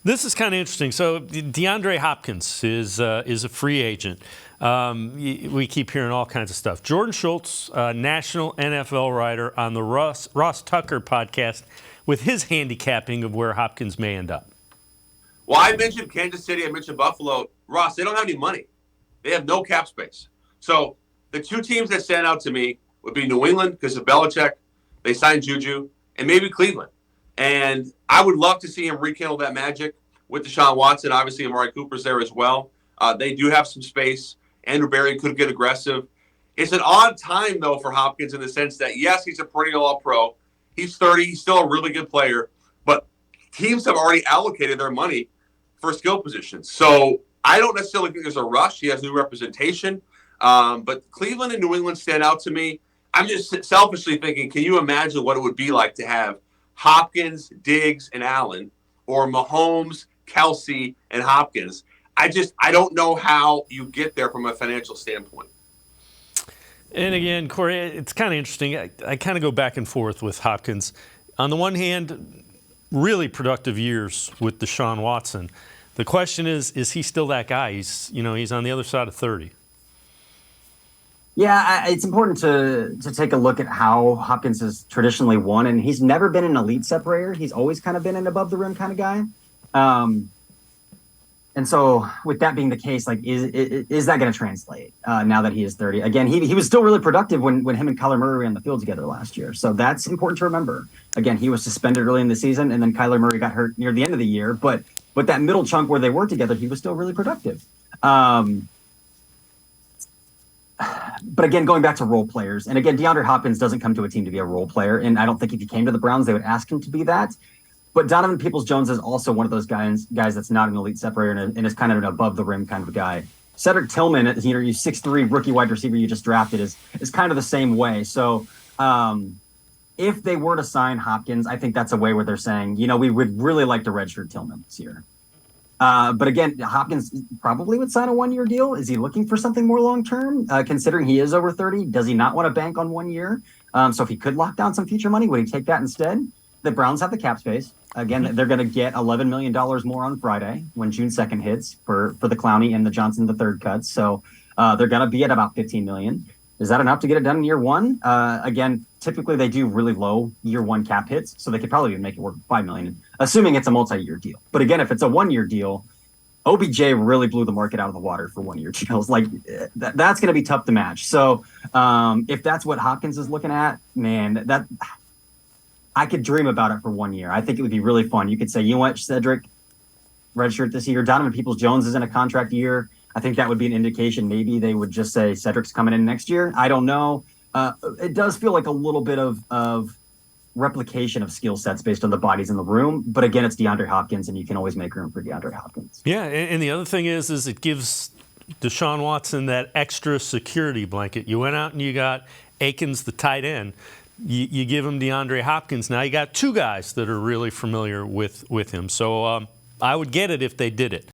This is kind of interesting. So DeAndre Hopkins is a free agent. We keep hearing all kinds of stuff. Jordan Schultz, national NFL writer on the Ross Tucker podcast, with his handicapping of where Hopkins may end up. Well, I mentioned Kansas City. I mentioned Buffalo. Ross, they don't have any money. They have no cap space. So the two teams that stand out to me would be New England because of Belichick. They signed Juju, and maybe Cleveland. And I would love to see him rekindle that magic with Deshaun Watson. Obviously, Amari Cooper's there as well. They do have some space. Andrew Berry could get aggressive. It's an odd time, though, for Hopkins in the sense that, yes, he's a perennial All-Pro. He's 30. He's still a really good player. But teams have already allocated their money for skill positions. So I don't necessarily think there's a rush. He has new representation. But Cleveland and New England stand out to me. I'm just selfishly thinking, can you imagine what it would be like to have Hopkins, Diggs, and Allen, or Mahomes, Kelsey, and Hopkins? I don't know how you get there from a financial standpoint. And again, Corey, it's kind of interesting. I kind of go back and forth with Hopkins. On the one hand, really productive years with Deshaun Watson. The question is he still that guy? He's on the other side of 30. Yeah, it's important to take a look at how Hopkins has traditionally won, and he's never been an elite separator. He's always kind of been an above the rim kind of guy. And so with that being the case, like, is that going to translate now that he is 30? Again, he was still really productive when him and Kyler Murray were on the field together last year. So that's important to remember. Again, he was suspended early in the season, and then Kyler Murray got hurt near the end of the year. But that middle chunk where they were together, he was still really productive. But again, going back to role players, and again, DeAndre Hopkins doesn't come to a team to be a role player, and I don't think if he came to the Browns, they would ask him to be that. But Donovan Peoples-Jones is also one of those guys that's not an elite separator and is kind of an above-the-rim kind of guy. Cedric Tillman, you 6'3" rookie wide receiver you just drafted, is kind of the same way. So if they were to sign Hopkins, I think that's a way where they're saying, we would really like to redshirt Tillman this year. But again, Hopkins probably would sign a one-year deal. Is he looking for something more long-term? Considering he is over 30, does he not want to bank on 1 year? So if he could lock down some future money, would he take that instead? The Browns have the cap space. Again, they're going to get $11 million more on Friday when June 2nd hits for the Clowney and the Johnson III cuts. So they're going to be at about $15 million. Is that enough to get it done in year one? Again, typically they do really low year one cap hits, so they could probably make it work $5 million, assuming it's a multi-year deal. But again, if it's a 1 year deal, OBJ really blew the market out of the water for 1 year deals. Like that's going to be tough to match. So if that's what Hopkins is looking at, man, that I could dream about it for 1 year. I think it would be really fun. You could say, you know what, Cedric, redshirt this year. Donovan Peoples-Jones is in a contract year. I think that would be an indication. Maybe they would just say Cedric's coming in next year. I don't know. It does feel like a little bit of replication of skill sets based on the bodies in the room. But again, it's DeAndre Hopkins, and you can always make room for DeAndre Hopkins. Yeah, and the other thing is it gives Deshaun Watson that extra security blanket. You went out and you got Akins, the tight end. You give him DeAndre Hopkins. Now you got two guys that are really familiar with him. So I would get it if they did it.